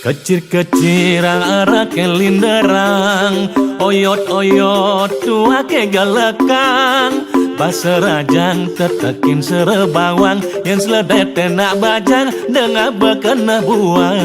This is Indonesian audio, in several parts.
Kecir-kecirang arah kelinderang, oyot-oyot tua ke galakang, pasarajang tetekin serebawang, yang seledet tenak bajang dengan bekena buang.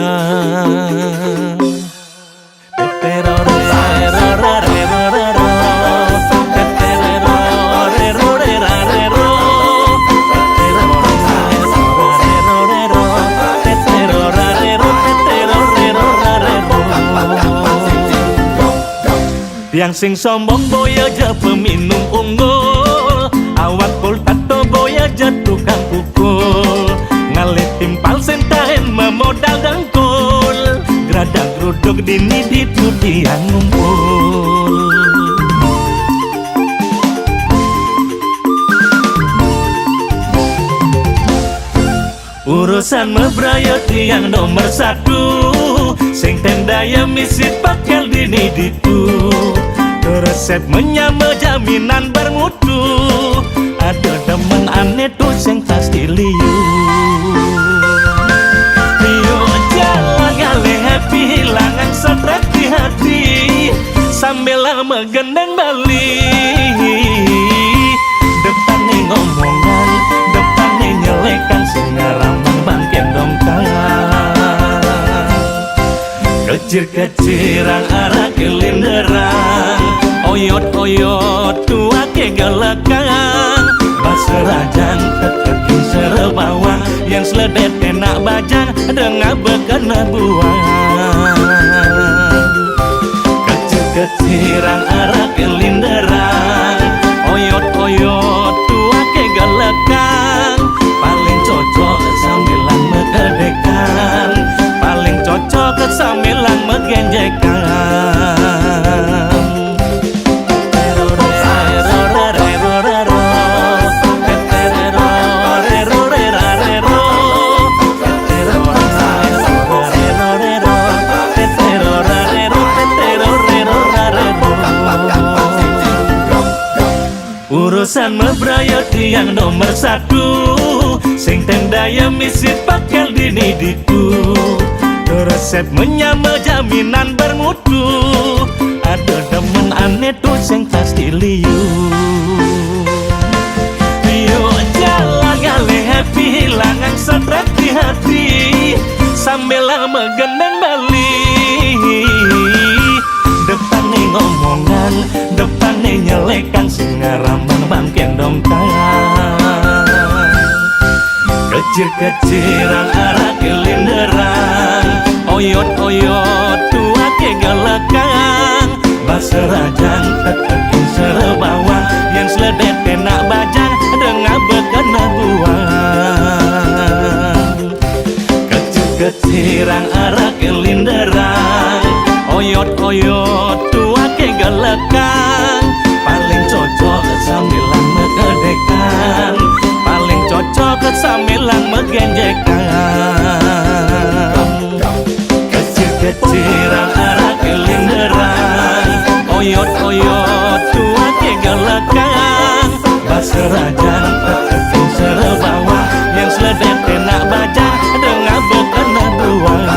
Yang sing sombong boya aja peminum unggul, awak pul tato boya aja tukang pukul, ngalit timpal sentahen memodal dengkul, geradak geruduk dini dituti yang ngumpul. Urusan mebrayot yang nomor satu, sing tendaya misit pakel dini ditu, resep menyama jaminan bermutu, ada temen aneh tuh sing pasti liu. Liu jalan gale happy hilangan stres di hati, sambil lama gendeng balik. Depan nih ngomongan, depan nih nyelekan, singaramang bangkit dongkang. Kecir-kecirang arah kelinderang, oyot-oyot tua ke galakang, pasarajang tetekin serebawang, yang seledet enak bajang dengan bekena buang. Kecir-kecirang arah kelinderang, oyot-oyot tua ke galakang, paling cocok sambilan megedekan, paling cocok sambilan megenjekan. Urusan mebrayot yang nomor satu, sing tendaya misit pakel dini ditu, resep menyama jaminan bermutu, ada temen aneh tuh sing pasti liu. Liu jalan gale happy hilangan stres di hati, sambil lama gendeng balik. Depan nih ngomongan, depan nih nyelekan, singaramang bangkit dongkang. Kecir-kecirang arah kelinderang, oyot-oyot tua ke galakang, pasarajang tetekin serebawang, yang seledet enak bajang dengan bekena buang. Kecir-kecirang arah kelinderang, oyot-oyot tua ke galakang, paling cocok sambilan megedekan, paling cocok sambilan megenjekan. Kecir-kecirang arah kelinderang, oyot-oyot tua ke galakang, pasarajang tetekin serebawang, yang seledet enak bajang dengan bekena buang.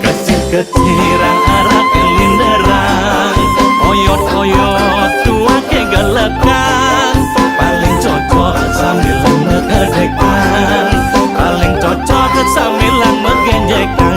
Kecir-kecirang arah kelinderang, oyot-oyot tua ke galakang, paling cocok sambilan megedekan, paling cocok sambilan megenjekan.